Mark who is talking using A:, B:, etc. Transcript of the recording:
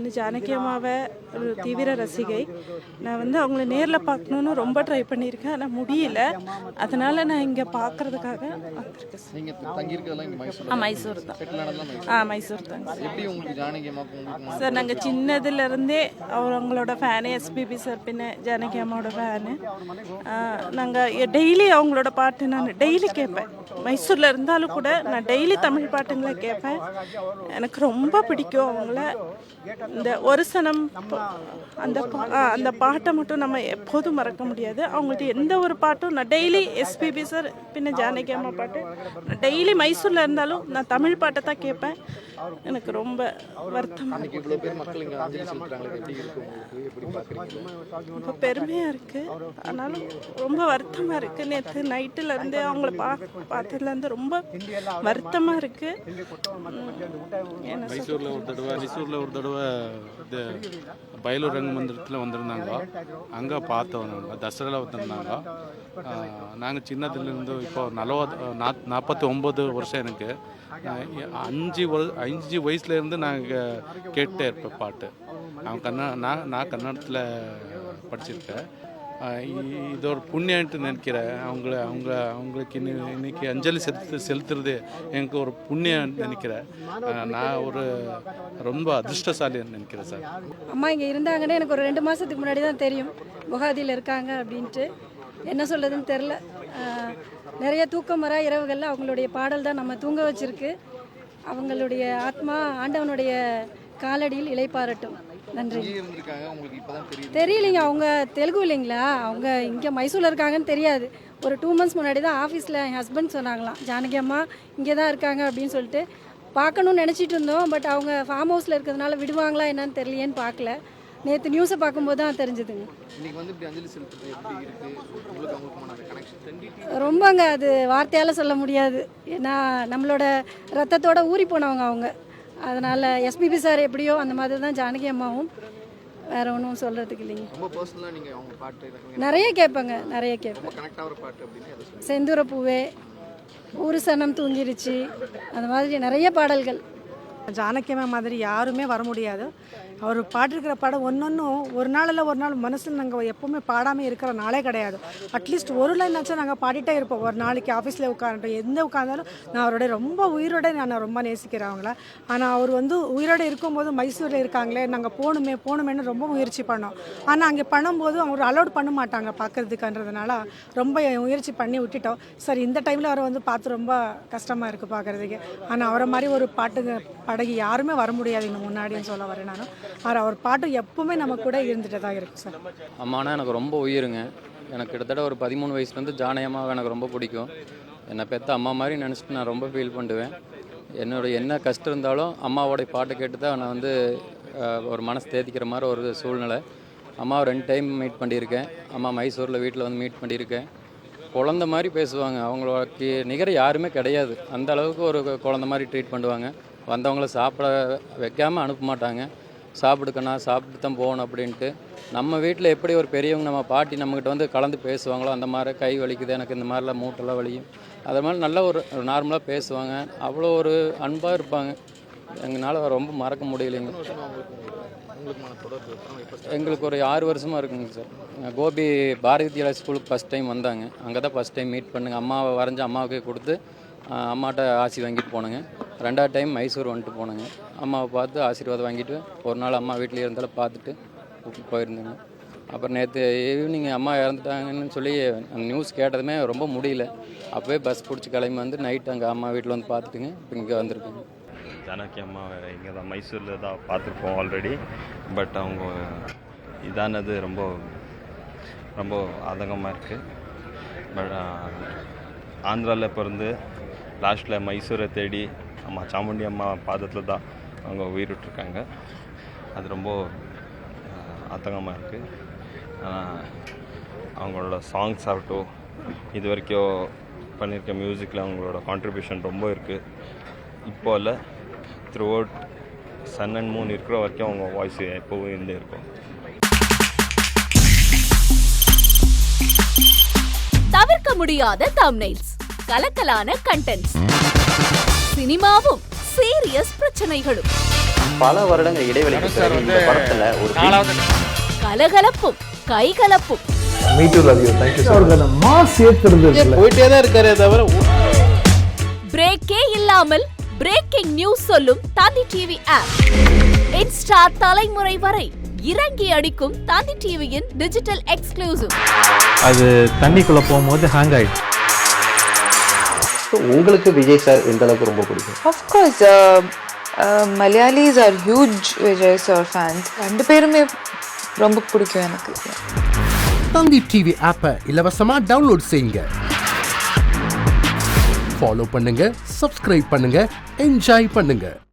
A: நான் ஜானகி அம்மாவை ஒரு தீவிர ரசிகை. நான் அவங்கள நேரில் பார்க்கணுன்னு ரொம்ப ட்ரை பண்ணியிருக்கேன், ஆனால் முடியல. அதனால் நான் இங்கே பார்க்குறதுக்காக வந்திருக்கேன்.
B: நீங்கள் தங்கியிருக்கிறதெல்லாம் இங்கே மைசூர்?
A: மைசூர் தான். மைசூர் தாங்க.
B: எப்படி உங்களுக்கு ஜானகி அம்மாவுக்கு?
A: சார் நாங்கள் சின்னதுலேருந்தே அவங்களோட ஃபேனு, எஸ்பிபி சார் பின்ன ஜானகி அம்மாவோட ஃபேனு. நாங்கள் டெய்லி அவங்களோட பாட்டு நான் டெய்லி கேட்பேன். மைசூரில் இருந்தாலும் கூட நான் டெய்லி தமிழ் பாட்டுங்களை கேட்பேன். எனக்கு ரொம்ப பிடிக்கும் அவங்கள. இந்த ஒரு சனம் அந்த பாட்டை மட்டும் நம்ம எப்போதும் மறக்க முடியாது. அவங்கள்ட்ட எந்த ஒரு பாட்டும் நான் டெய்லி எஸ்பிபி சார் பின்ன ஜானகி அம்மா பாட்டு நான் டெய்லி மைசூரில் இருந்தாலும் நான் தமிழ் பாட்டை தான் கேட்பேன். எனக்கு ரொம்ப வருத்தம், ரொம்ப பெருமையாக இருக்குது. ஆனாலும் ரொம்ப வருத்தமாக இருக்குது. நேற்று நைட்டுலேருந்தே அவங்கள பார்த்ததுலேருந்து ரொம்ப வருத்தமாக இருக்குது.
C: மைசூரில் ஒரு தடவை இந்த பைலூர் ரங்க மந்திரத்தில் வந்திருந்தாங்க. அங்கே பார்த்தோம். நாங்கள் தசராவில் வந்திருந்தாங்க. நாங்கள் சின்னதுலேருந்து இப்போ 49 வருஷம் எனக்கு. 5 வயசுலேருந்து நாங்கள் கேட்டே இருப்பேன் பாட்டு. நான் கன்னடத்தில் படிச்சிருக்கேன். இது ஒரு புண்ணியன்ட்டு நினைக்கிறேன். அவங்களுக்கு இன்னைக்கு அஞ்சலி செலுத்துறது எனக்கு ஒரு புண்ணியம் நினைக்கிறேன். நான் ஒரு ரொம்ப அதிர்ஷ்டசாலின்னு நினைக்கிறேன் சார்.
D: அம்மா இங்கே இருந்தாங்கன்னு எனக்கு ஒரு 2 மாதத்துக்கு முன்னாடி தான் தெரியும் குவஹாத்தியில் இருக்காங்க அப்படின்ட்டு. என்ன சொல்கிறதுன்னு தெரில. நிறைய தூக்கம் வர இரவுகளில் அவங்களுடைய பாடல் தான் நம்ம தூங்க வச்சிருக்கு. அவங்களுடைய ஆத்மா ஆண்டவனுடைய காலடியில் இளைப்பாறட்டும். நன்றி. தெரியலைங்க, அவங்க தெலுங்கு இல்லைங்களா, அவங்க இங்கே மைசூரில் இருக்காங்கன்னு தெரியாது. ஒரு 2 months முன்னாடி தான் ஆஃபீஸில் என் ஹஸ்பண்ட் சொன்னாங்களாம், ஜானகி அம்மா இங்கே தான் இருக்காங்க அப்படின்னு சொல்லிட்டு. பார்க்கணுன்னு நினச்சிட்டு இருந்தோம். பட் அவங்க ஃபார்ம் ஹவுஸில் இருக்கிறதுனால விடுவாங்களா என்னன்னு தெரியலையேன்னு பார்க்கல. நேற்று நியூஸை பார்க்கும்போது தான் தெரிஞ்சுதுங்க. ரொம்பங்க, அது வார்த்தையால் சொல்ல முடியாது. ஏன்னா நம்மளோட ரத்தத்தோட ஊறி போனவங்க அவங்க. அதனால் எஸ்பிபி சார் எப்படியோ அந்த மாதிரி தான் ஜானகி அம்மாவும். வேறு ஒன்றும் சொல்கிறதுக்கு இல்லைங்க. நிறைய கேட்பேங்க, நிறைய கேட்பேன். செந்தூர பூவே, ஒரு சனம் தூங்கிருச்சு, அந்த மாதிரி நிறைய பாடல்கள்.
E: ஜானகி அம்மா மாதிரி யாருமே வர முடியாது. அவர் பாட்டிருக்கிற பாடம் ஒன்றொன்றும் ஒரு நாள் இல்லை ஒரு நாள் மனசில் நாங்கள் எப்போவுமே பாடாமல் இருக்கிற நாளே கிடையாது. அட்லீஸ்ட் ஒரு லைனாச்சும் நாங்கள் பாடிட்டே இருப்போம். ஒரு நாளைக்கு ஆஃபீஸில் உட்காந்துட்டோம், எந்த உட்காந்தாலும் நான் அவரோட ரொம்ப உயிரோட நான் ரொம்ப நேசிக்கிறேன் அவங்கள. ஆனால் அவர் உயிரோடு இருக்கும்போது மைசூரில் இருக்காங்களே, நாங்கள் போகணுமேனு ரொம்ப முயற்சி பண்ணோம். ஆனால் அங்கே பண்ணும்போது அவங்க அலோட் பண்ண மாட்டாங்க பார்க்குறதுக்குன்றதுனால ரொம்ப முயற்சி பண்ணி விட்டுட்டோம். சரி, இந்த டைமில் அவரை பார்த்து ரொம்ப கஷ்டமாக இருக்குது பார்க்குறதுக்கு. ஆனால் அவரை மாதிரி ஒரு பாடகி யாருமே வர முடியாது இன்னும் முன்னாடின்னு சொல்ல வரேன் நான். அவர் பாட்டு எப்பவுமே நம்ம கூட இருந்துட்டு தான் இருக்கும் சார்.
F: அம்மானா எனக்கு ரொம்ப உயிருங்க. எனக்கு கிட்டத்தட்ட ஒரு 13 வயசுலேருந்து ஜானகி அம்மாவை எனக்கு ரொம்ப பிடிக்கும். என்னை பெற்ற அம்மா மாதிரி நினச்சிட்டு நான் ரொம்ப ஃபீல் பண்ணுவேன். என்ன கஷ்டம் இருந்தாலும் அம்மாவோடைய பாட்டை கேட்டு தான் நான் ஒரு மனசு தேத்திக்கிற மாதிரி ஒரு சூழ்நிலை. அம்மாவை 2 டைம் மீட் பண்ணியிருக்கேன். அம்மா மைசூரில் வீட்டில் மீட் பண்ணியிருக்கேன். குழந்த மாதிரி பேசுவாங்க. அவங்களுக்கு நிகர யாருமே கிடையாது. அந்த அளவுக்கு ஒரு குழந்த மாதிரி ட்ரீட் பண்ணுவாங்க. வந்தவங்கள சாப்பிட வைக்காமல் அனுப்ப மாட்டாங்க. சாப்பிடுக்கண்ணா, சாப்பிட்டு தான் போகணும் அப்படின்ட்டு. நம்ம வீட்டில் எப்படி ஒரு பெரியவங்க நம்ம பாட்டி நம்மக்கிட்ட கலந்து பேசுவாங்களோ அந்த மாதிரி, கை வலிக்குது எனக்கு, இந்த மாதிரிலாம் மூட்டெல்லாம் வலியும், அது மாதிரி நல்ல ஒரு நார்மலாக பேசுவாங்க. அவ்வளோ ஒரு அன்பாக இருப்பாங்க. எங்களால் ரொம்ப மறக்க முடியலைங்க. எங்களுக்கு ஒரு 6 வருஷமாக இருக்குங்க சார். கோபி பாரதி வித்யாலயா ஸ்கூலுக்கு ஃபஸ்ட் டைம் வந்தாங்க. அங்கே தான் ஃபஸ்ட் டைம் மீட் பண்ணுங்க. அம்மாவை வரைஞ்சி அம்மாவுக்கே கொடுத்து அம்மாட்ட ஆசி வாங்கிட்டு போனேங்க. 2வது டைம் மைசூர் வந்துட்டு போனேங்க. அம்மாவை பார்த்து ஆசீர்வாதம் வாங்கிட்டு ஒரு நாள் அம்மா வீட்டில் இருந்தாலும் பார்த்துட்டு போயிருந்தேங்க. அப்புறம் நேற்று ஈவினிங் அம்மா இறந்துட்டாங்கன்னு சொல்லி நியூஸ் கேட்டதுமே ரொம்ப முடியல. அப்போவே பஸ் பிடிச்சி கிளம்பி நைட் அங்கே அம்மா வீட்டில் பார்த்துட்டுங்க இப்போ இங்கே வந்திருக்கேங்க.
G: ஜானகி அம்மாவை இங்கே தான் மைசூரில் தான் பார்த்துருப்போம் ஆல்ரெடி. பட் அவங்க இதானது ரொம்ப ரொம்ப ஆதங்கமாக இருக்குது. பட் ஆந்திராவில் பிறந்து லாஸ்ட்டில் மைசூரை தேடி அம்மா சாமுண்டி அம்மா பாதத்தில் தான் அவங்க உயிரிட்டிருக்காங்க. அது ரொம்ப ஆதங்கமாக இருக்குது. அவங்களோட சாங்ஸ் ஆகட்டும், இது வரைக்கும் பண்ணியிருக்க மியூசிக்கில் அவங்களோட கான்ட்ரிபியூஷன் ரொம்ப இருக்குது. இப்போ இல்லை, throughout sun and moon இருக்கிற வரைக்கும் அவங்க வாய்ஸ் எப்போவும் இருந்தே இருக்கும்.
H: தவிர்க்க முடியாத தம்ப்நெயில்ஸ், கலக்கலான கண்டென்ட்ஸ், சினிமாவும் சீரியஸ் பிரச்சனைகளும்
I: பல வருடங்கள் இடைவெளிக்கு பிறகு இந்த படத்துல ஒரு
H: கலகலப்பும் கைகலப்பும்
B: போயிட்டே தான் இருக்காரே தவிர
H: பிரேக்கே இல்லாமல் பிரேக்கிங் நியூஸ் சொல்லும் தந்தி டிவி ஆப். இன்ஸ்டா தலைமுறை வரை இறங்கி அடிக்கும் தந்தி டிவியின் டிஜிட்டல் எக்ஸ்க்ளூசிவ்.
J: அது தண்ணிக்குள்ள போகும்போது ஹேங் ஆயிடுச்சு.
I: உங்களுக்கு விஜய் சார் எந்த அளவுக்கு ரொம்ப பிடிக்கும்?
K: Of course, Malayalis are huge Vijay sir fans. ரெண்டு பேருமே ரொம்ப பிடிக்கும் எனக்கு.
L: தந்தி டிவி ஆப்பை இலவசமா டவுன்லோட் செய்யுங்க. ஃபாலோ பண்ணுங்க, சப்ஸ்கிரைப் பண்ணுங்க, என்ஜாய் பண்ணுங்க.